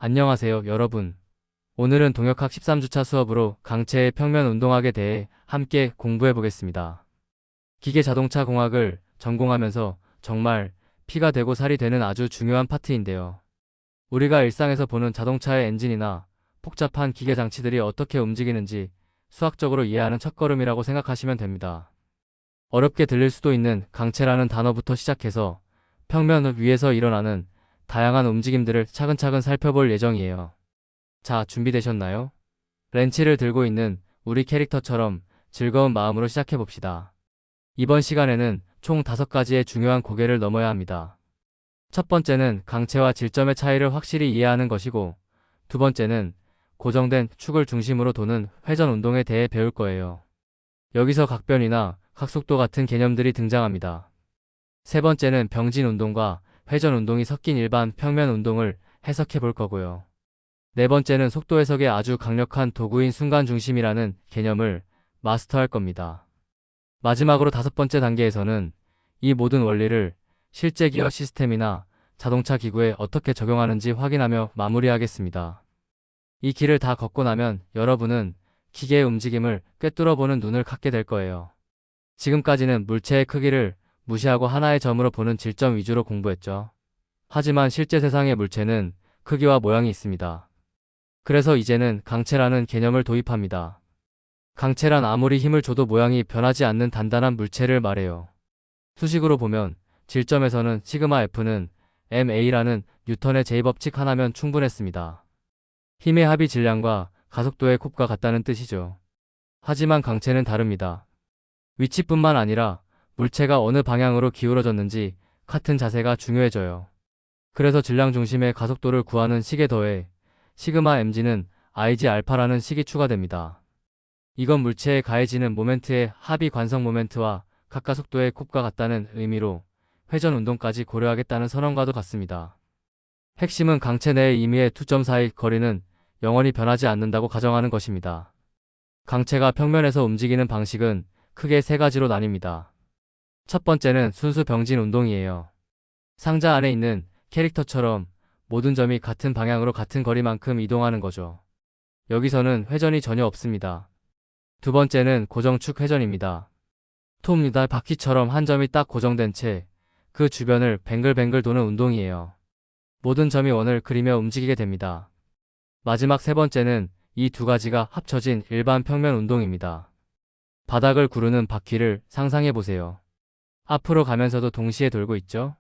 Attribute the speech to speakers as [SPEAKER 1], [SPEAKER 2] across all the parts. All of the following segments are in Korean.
[SPEAKER 1] 안녕하세요, 여러분. 오늘은 동역학 13주차 수업으로 강체의 평면 운동학에 대해 함께 공부해 보겠습니다. 기계 자동차 공학을 전공하면서 정말 피가 되고 살이 되는 아주 중요한 파트인데요. 우리가 일상에서 보는 자동차의 엔진이나 복잡한 기계 장치들이 어떻게 움직이는지 수학적으로 이해하는 첫걸음이라고 생각하시면 됩니다. 어렵게 들릴 수도 있는 강체라는 단어부터 시작해서 평면 위에서 일어나는 다양한 움직임들을 차근차근 살펴볼 예정이에요. 자, 준비되셨나요? 렌치를 들고 있는 우리 캐릭터처럼 즐거운 마음으로 시작해봅시다. 이번 시간에는 총 5가지의 중요한 고개를 넘어야 합니다. 첫 번째는 강체와 질점의 차이를 확실히 이해하는 것이고, 두 번째는 고정된 축을 중심으로 도는 회전 운동에 대해 배울 거예요. 여기서 각변이나 각속도 같은 개념들이 등장합니다. 세 번째는 병진 운동과 회전 운동이 섞인 일반 평면 운동을 해석해 볼 거고요. 네 번째는 속도 해석의 아주 강력한 도구인 순간 중심이라는 개념을 마스터할 겁니다. 마지막으로 5번째 단계에서는 이 모든 원리를 실제 기어 시스템이나 자동차 기구에 어떻게 적용하는지 확인하며 마무리하겠습니다. 이 길을 다 걷고 나면 여러분은 기계의 움직임을 꿰뚫어보는 눈을 갖게 될 거예요. 지금까지는 물체의 크기를 무시하고 하나의 점으로 보는 질점 위주로 공부했죠. 하지만 실제 세상의 물체는 크기와 모양이 있습니다. 그래서 이제는 강체라는 개념을 도입합니다. 강체란 아무리 힘을 줘도 모양이 변하지 않는 단단한 물체를 말해요. 수식으로 보면 질점에서는 시그마 F는 ma라는 뉴턴의 제2법칙 하나면 충분했습니다. 힘의 합이 질량과 가속도의 곱과 같다는 뜻이죠. 하지만 강체는 다릅니다. 위치뿐만 아니라 물체가 어느 방향으로 기울어졌는지 같은 자세가 중요해져요. 그래서 질량 중심의 가속도를 구하는 식에 더해 시그마 mg는 ig 알파라는 식이 추가됩니다. 이건 물체에 가해지는 모멘트의 합이 관성 모멘트와 각가속도의 곱과 같다는 의미로 회전 운동까지 고려하겠다는 선언과도 같습니다. 핵심은 강체 내의 임의의 투점 사이 거리는 영원히 변하지 않는다고 가정하는 것입니다. 강체가 평면에서 움직이는 방식은 크게 3가지로 나뉩니다. 첫 번째는 순수 병진 운동이에요. 상자 안에 있는 캐릭터처럼 모든 점이 같은 방향으로 같은 거리만큼 이동하는 거죠. 여기서는 회전이 전혀 없습니다. 두 번째는 고정축 회전입니다. 톰 유달 바퀴처럼 한 점이 딱 고정된 채 그 주변을 뱅글뱅글 도는 운동이에요. 모든 점이 원을 그리며 움직이게 됩니다. 마지막 3번째는 이 2가지가 합쳐진 일반 평면 운동입니다. 바닥을 구르는 바퀴를 상상해 보세요. 앞으로 가면서도 동시에 돌고 있죠?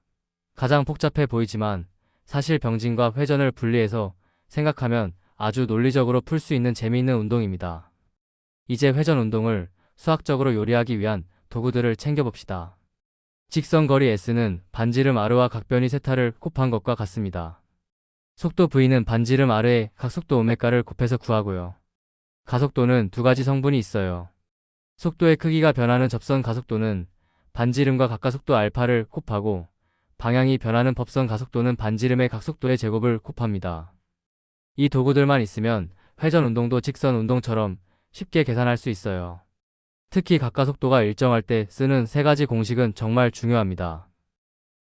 [SPEAKER 1] 가장 복잡해 보이지만 사실 병진과 회전을 분리해서 생각하면 아주 논리적으로 풀 수 있는 재미있는 운동입니다. 이제 회전 운동을 수학적으로 요리하기 위한 도구들을 챙겨봅시다. 직선거리 S는 반지름 R와 각변이 세타를 곱한 것과 같습니다. 속도 V는 반지름 R에 각속도 오메가를 곱해서 구하고요. 가속도는 2가지 성분이 있어요. 속도의 크기가 변하는 접선 가속도는 반지름과 각가속도 알파를 곱하고 방향이 변하는 법선 가속도는 반지름의 각속도의 제곱을 곱합니다. 이 도구들만 있으면 회전 운동도 직선 운동처럼 쉽게 계산할 수 있어요. 특히 각가속도가 일정할 때 쓰는 3가지 공식은 정말 중요합니다.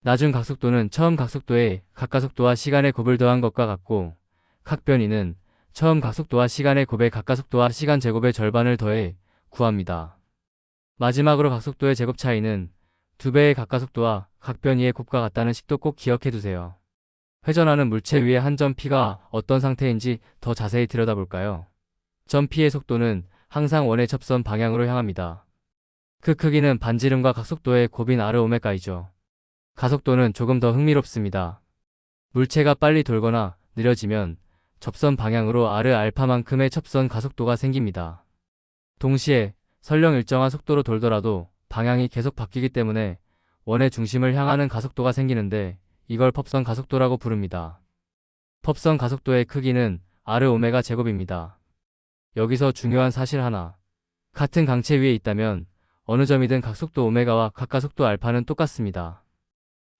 [SPEAKER 1] 낮은 각속도는 처음 각속도에 각가속도와 시간의 곱을 더한 것과 같고, 각변이는 처음 각속도와 시간의 곱에 각가속도와 시간 제곱의 절반을 더해 구합니다. 마지막으로 각속도의 제곱 차이는 2배의 각가속도와 각변이의 곱과 같다는 식도 꼭 기억해 두세요. 회전하는 물체 위에 한 점 P가 어떤 상태인지 더 자세히 들여다볼까요? 점 P의 속도는 항상 원의 접선 방향으로 향합니다. 그 크기는 반지름과 각속도의 곱인 R 오메가이죠. 가속도는 조금 더 흥미롭습니다. 물체가 빨리 돌거나 느려지면 접선 방향으로 R 알파만큼의 접선 가속도가 생깁니다. 동시에 설령 일정한 속도로 돌더라도 방향이 계속 바뀌기 때문에 원의 중심을 향하는 가속도가 생기는데 이걸 법선 가속도라고 부릅니다. 법선 가속도의 크기는 R 오메가 제곱입니다. 여기서 중요한 사실 하나. 같은 강체 위에 있다면 어느 점이든 각속도 오메가와 각가속도 알파는 똑같습니다.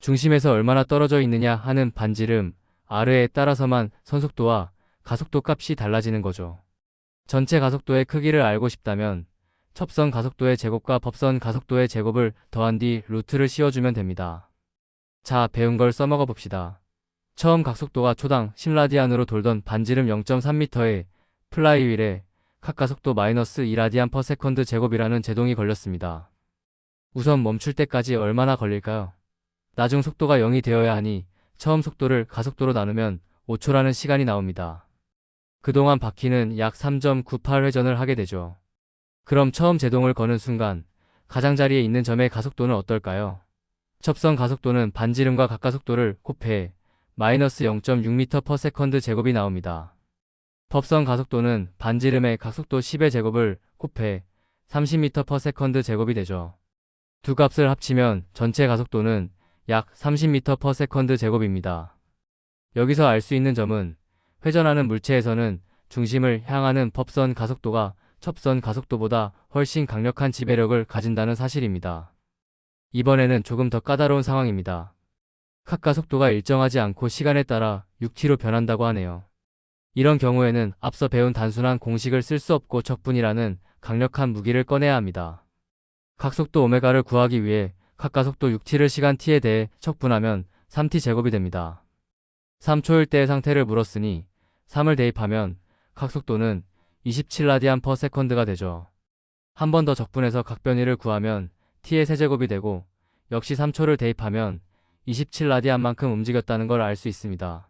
[SPEAKER 1] 중심에서 얼마나 떨어져 있느냐 하는 반지름 R에 따라서만 선속도와 가속도 값이 달라지는 거죠. 전체 가속도의 크기를 알고 싶다면 첩선 가속도의 제곱과 법선 가속도의 제곱을 더한 뒤 루트를 씌워주면 됩니다. 자, 배운 걸 써먹어 봅시다. 처음 각속도가 초당 10라디안으로 돌던 반지름 0.3m의 플라이휠에 카가속도 -2라디안/세컨드 제곱이라는 제동이 걸렸습니다. 우선 멈출 때까지 얼마나 걸릴까요? 나중 속도가 0이 되어야 하니 처음 속도를 가속도로 나누면 5초라는 시간이 나옵니다. 그동안 바퀴는 약 3.98회전을 하게 되죠. 그럼 처음 제동을 거는 순간 가장자리에 있는 점의 가속도는 어떨까요? 첩선 가속도는 반지름과 각가속도를 곱해 -0.6m/세컨드 제곱이 나옵니다. 법선 가속도는 반지름의 각속도 10의 제곱을 곱해 30m/세컨드 제곱이 되죠. 두 값을 합치면 전체 가속도는 약 30m/세컨드 제곱입니다. 여기서 알 수 있는 점은 회전하는 물체에서는 중심을 향하는 법선 가속도가 첩선 가속도보다 훨씬 강력한 지배력을 가진다는 사실입니다. 이번에는 조금 더 까다로운 상황입니다. 각가속도가 일정하지 않고 시간에 따라 6t로 변한다고 하네요. 이런 경우에는 앞서 배운 단순한 공식을 쓸 수 없고 적분이라는 강력한 무기를 꺼내야 합니다. 각속도 오메가를 구하기 위해 각가속도 6t를 시간 t에 대해 적분하면 3t 제곱이 됩니다. 3초일 때의 상태를 물었으니 3을 대입하면 각속도는 27라디안/세컨드가 되죠. 한 번 더 적분해서 각변위를 구하면 t의 세제곱이 되고 역시 3초를 대입하면 27라디안만큼 움직였다는 걸 알 수 있습니다.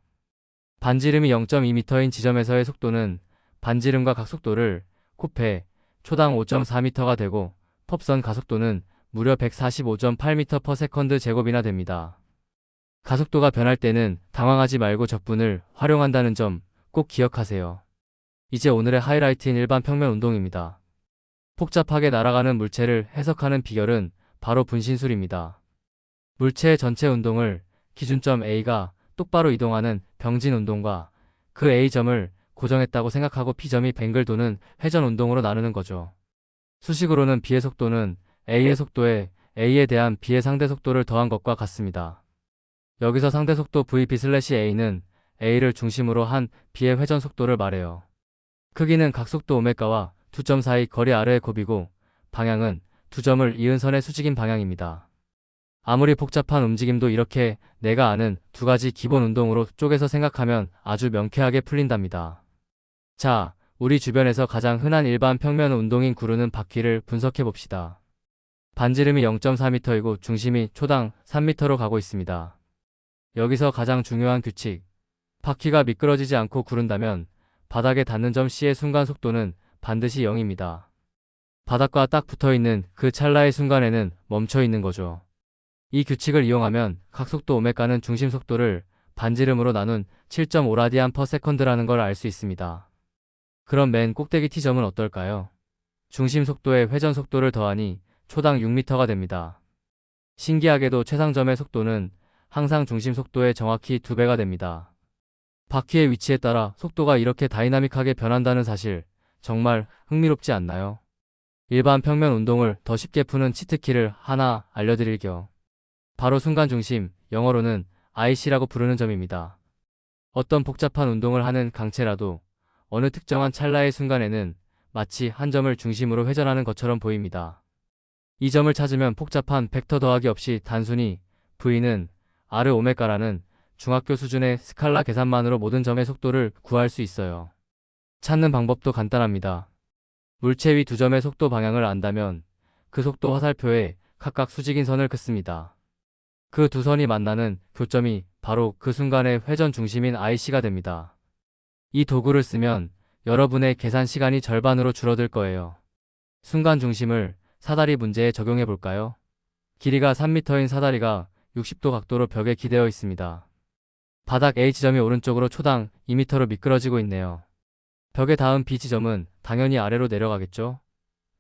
[SPEAKER 1] 반지름이 0.2m인 지점에서의 속도는 반지름과 각속도를 곱해 초당 5.4m가 되고 펍선 가속도는 무려 145.8m/세컨드 제곱이나 됩니다. 가속도가 변할 때는 당황하지 말고 적분을 활용한다는 점 꼭 기억하세요. 이제 오늘의 하이라이트인 일반 평면 운동입니다. 복잡하게 날아가는 물체를 해석하는 비결은 바로 분신술입니다. 물체의 전체 운동을 기준점 A가 똑바로 이동하는 병진 운동과 그 A점을 고정했다고 생각하고 P점이 뱅글 도는 회전 운동으로 나누는 거죠. 수식으로는 B의 속도는 A의 속도에 A에 대한 B의 상대 속도를 더한 것과 같습니다. 여기서 상대 속도 V/B/A는 A를 중심으로 한 B의 회전 속도를 말해요. 크기는 각속도 오메가와 두 점 사이 거리 아래의 곱이고 방향은 두 점을 이은 선의 수직인 방향입니다. 아무리 복잡한 움직임도 이렇게 내가 아는 두 가지 기본 운동으로 쪼개서 생각하면 아주 명쾌하게 풀린답니다. 자, 우리 주변에서 가장 흔한 일반 평면 운동인 구르는 바퀴를 분석해 봅시다. 반지름이 0.4m이고 중심이 초당 3m로 가고 있습니다. 여기서 가장 중요한 규칙. 바퀴가 미끄러지지 않고 구른다면 바닥에 닿는 점 C의 순간 속도는 반드시 0입니다. 바닥과 딱 붙어있는 그 찰나의 순간에는 멈춰 있는 거죠. 이 규칙을 이용하면 각속도 오메가는 중심 속도를 반지름으로 나눈 7.5라디안/세컨드라는 걸 알 수 있습니다. 그럼 맨 꼭대기 T점은 어떨까요? 중심 속도에 회전 속도를 더하니 초당 6m가 됩니다. 신기하게도 최상점의 속도는 항상 중심 속도의 정확히 2배가 됩니다. 바퀴의 위치에 따라 속도가 이렇게 다이나믹하게 변한다는 사실 정말 흥미롭지 않나요? 일반 평면 운동을 더 쉽게 푸는 치트키를 하나 알려드릴 겸 바로 순간중심, 영어로는 IC라고 부르는 점입니다. 어떤 복잡한 운동을 하는 강체라도 어느 특정한 찰나의 순간에는 마치 한 점을 중심으로 회전하는 것처럼 보입니다. 이 점을 찾으면 복잡한 벡터 더하기 없이 단순히 V는 R 오메가라는 중학교 수준의 스칼라 계산만으로 모든 점의 속도를 구할 수 있어요. 찾는 방법도 간단합니다. 물체 위 두 점의 속도 방향을 안다면 그 속도 화살표에 각각 수직인 선을 긋습니다. 그 두 선이 만나는 교점이 바로 그 순간의 회전 중심인 IC가 됩니다. 이 도구를 쓰면 여러분의 계산 시간이 절반으로 줄어들 거예요. 순간 중심을 사다리 문제에 적용해 볼까요? 길이가 3m인 사다리가 60도 각도로 벽에 기대어 있습니다. 바닥 A 지점이 오른쪽으로 초당 2m로 미끄러지고 있네요. 벽에 닿은 B 지점은 당연히 아래로 내려가겠죠?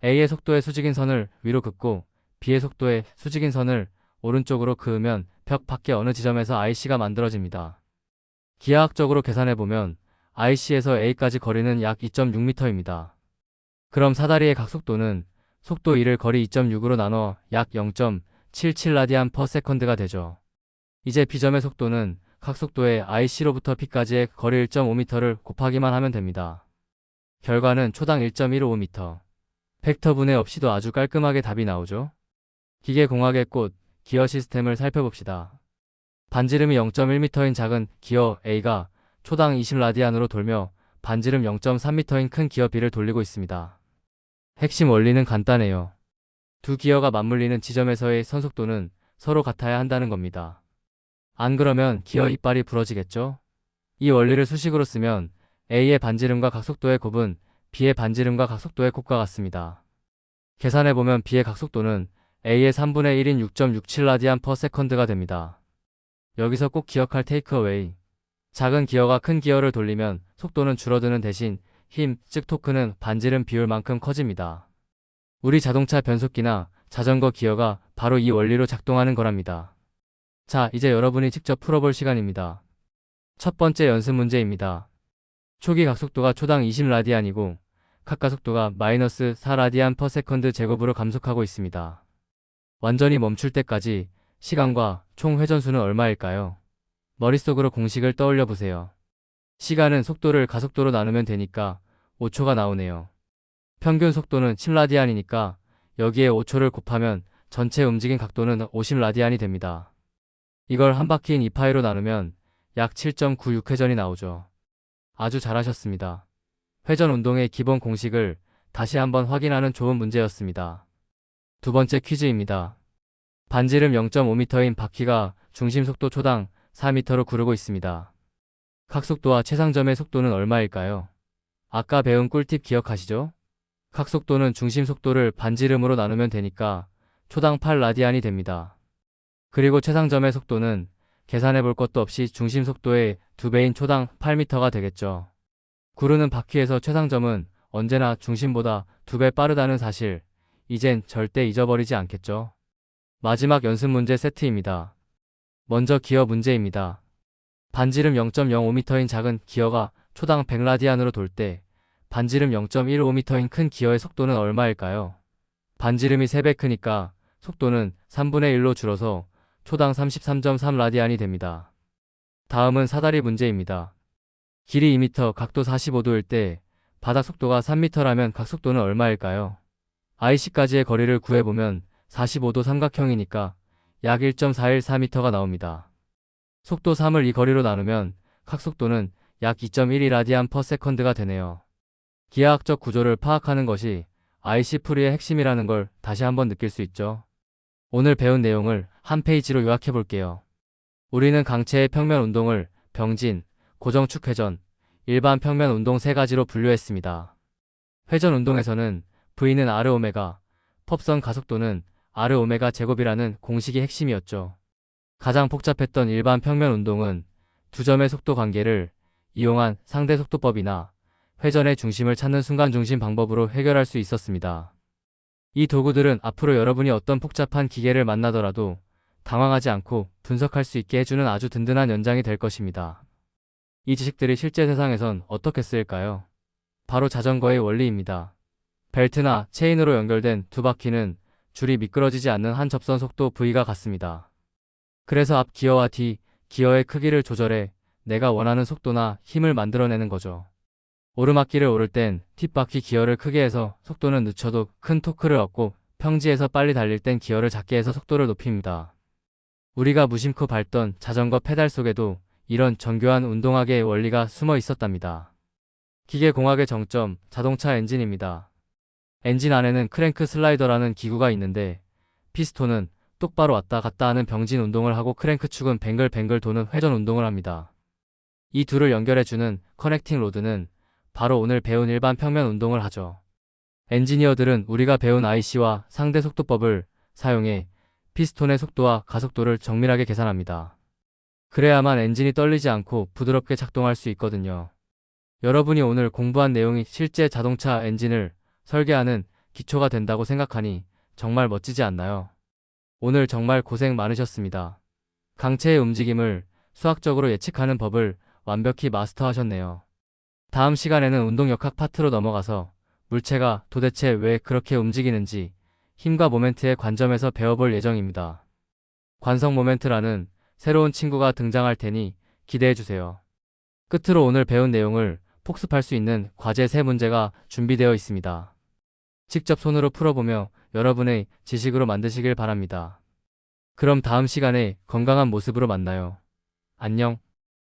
[SPEAKER 1] A의 속도의 수직인 선을 위로 긋고 B의 속도의 수직인 선을 오른쪽으로 그으면 벽 밖의 어느 지점에서 IC가 만들어집니다. 기하학적으로 계산해보면 IC에서 A까지 거리는 약 2.6m입니다. 그럼 사다리의 각속도는 속도 1을 거리 2.6으로 나눠 약 0.77라디안/세컨드가 되죠. 이제 B점의 속도는 각속도의 IC로부터 P까지의 거리 1.5m를 곱하기만 하면 됩니다. 결과는 초당 1.155m. 벡터 분해 없이도 아주 깔끔하게 답이 나오죠? 기계공학의 꽃, 기어 시스템을 살펴봅시다. 반지름이 0.1m인 작은 기어 A가 초당 20라디안으로 돌며 반지름 0.3m인 큰 기어 B를 돌리고 있습니다. 핵심 원리는 간단해요. 두 기어가 맞물리는 지점에서의 선속도는 서로 같아야 한다는 겁니다. 안 그러면 기어 이빨이 부러지겠죠? 이 원리를 수식으로 쓰면 A의 반지름과 각속도의 곱은 B의 반지름과 각속도의 곱과 같습니다. 계산해보면 B의 각속도는 A의 3분의 1인 6.67라디안 per second가 됩니다. 여기서 꼭 기억할 테이크어웨이. 작은 기어가 큰 기어를 돌리면 속도는 줄어드는 대신 힘, 즉 토크는 반지름 비율만큼 커집니다. 우리 자동차 변속기나 자전거 기어가 바로 이 원리로 작동하는 거랍니다. 자, 이제 여러분이 직접 풀어볼 시간입니다. 첫 번째 연습 문제입니다. 초기 각속도가 초당 20라디안이고 각가속도가 마이너스 4라디안 per second 제곱으로 감속하고 있습니다. 완전히 멈출 때까지 시간과 총 회전수는 얼마일까요? 머릿속으로 공식을 떠올려 보세요. 시간은 속도를 가속도로 나누면 되니까 5초가 나오네요. 평균 속도는 10라디안이니까 여기에 5초를 곱하면 전체 움직인 각도는 50라디안이 됩니다. 이걸 한 바퀴인 2파이로 나누면 약 7.96회전이 나오죠. 아주 잘하셨습니다. 회전 운동의 기본 공식을 다시 한번 확인하는 좋은 문제였습니다. 두 번째 퀴즈입니다. 반지름 0.5m인 바퀴가 중심 속도 초당 4m로 구르고 있습니다. 각속도와 최상점의 속도는 얼마일까요? 아까 배운 꿀팁 기억하시죠? 각속도는 중심 속도를 반지름으로 나누면 되니까 초당 8라디안이 됩니다. 그리고 최상점의 속도는 계산해 볼 것도 없이 중심 속도의 2배인 초당 8m가 되겠죠. 구르는 바퀴에서 최상점은 언제나 중심보다 2배 빠르다는 사실, 이젠 절대 잊어버리지 않겠죠? 마지막 연습 문제 세트입니다. 먼저 기어 문제입니다. 반지름 0.05m인 작은 기어가 초당 100라디안으로 돌 때 반지름 0.15m인 큰 기어의 속도는 얼마일까요? 반지름이 3배 크니까 속도는 3분의 1로 줄어서 초당 33.3라디안이 됩니다. 다음은 사다리 문제입니다. 길이 2m, 각도 45도일 때 바닥 속도가 3m라면 각속도는 얼마일까요? IC까지의 거리를 구해보면 45도 삼각형이니까 약 1.414m가 나옵니다. 속도 3을 이 거리로 나누면 각속도는 약 2.12라디안 per second가 되네요. 기하학적 구조를 파악하는 것이 IC 풀이의 핵심이라는 걸 다시 한번 느낄 수 있죠. 오늘 배운 내용을 한 페이지로 요약해 볼게요. 우리는 강체의 평면 운동을 병진, 고정축 회전, 일반 평면 운동 세 가지로 분류했습니다. 회전 운동에서는 V는 R 오메가, 펍선 가속도는 R 오메가 제곱이라는 공식이 핵심이었죠. 가장 복잡했던 일반 평면 운동은 두 점의 속도 관계를 이용한 상대 속도법이나 회전의 중심을 찾는 순간 중심 방법으로 해결할 수 있었습니다. 이 도구들은 앞으로 여러분이 어떤 복잡한 기계를 만나더라도 당황하지 않고 분석할 수 있게 해주는 아주 든든한 연장이 될 것입니다. 이 지식들이 실제 세상에선 어떻게 쓰일까요? 바로 자전거의 원리입니다. 벨트나 체인으로 연결된 두 바퀴는 줄이 미끄러지지 않는 한 접선 속도 V가 같습니다. 그래서 앞 기어와 뒤 기어의 크기를 조절해 내가 원하는 속도나 힘을 만들어내는 거죠. 오르막길을 오를 땐 뒷바퀴 기어를 크게 해서 속도는 늦춰도 큰 토크를 얻고 평지에서 빨리 달릴 땐 기어를 작게 해서 속도를 높입니다. 우리가 무심코 밟던 자전거 페달 속에도 이런 정교한 운동학의 원리가 숨어 있었답니다. 기계공학의 정점, 자동차 엔진입니다. 엔진 안에는 크랭크 슬라이더라는 기구가 있는데 피스톤은 똑바로 왔다 갔다 하는 병진 운동을 하고 크랭크 축은 뱅글뱅글 도는 회전 운동을 합니다. 이 둘을 연결해주는 커넥팅 로드는 바로 오늘 배운 일반 평면 운동을 하죠. 엔지니어들은 우리가 배운 IC와 상대 속도법을 사용해 피스톤의 속도와 가속도를 정밀하게 계산합니다. 그래야만 엔진이 떨리지 않고 부드럽게 작동할 수 있거든요. 여러분이 오늘 공부한 내용이 실제 자동차 엔진을 설계하는 기초가 된다고 생각하니 정말 멋지지 않나요? 오늘 정말 고생 많으셨습니다. 강체의 움직임을 수학적으로 예측하는 법을 완벽히 마스터하셨네요. 다음 시간에는 운동역학 파트로 넘어가서 물체가 도대체 왜 그렇게 움직이는지 힘과 모멘트의 관점에서 배워볼 예정입니다. 관성 모멘트라는 새로운 친구가 등장할 테니 기대해주세요. 끝으로 오늘 배운 내용을 복습할 수 있는 과제 3문제가 준비되어 있습니다. 직접 손으로 풀어보며 여러분의 지식으로 만드시길 바랍니다. 그럼 다음 시간에 건강한 모습으로 만나요. 안녕.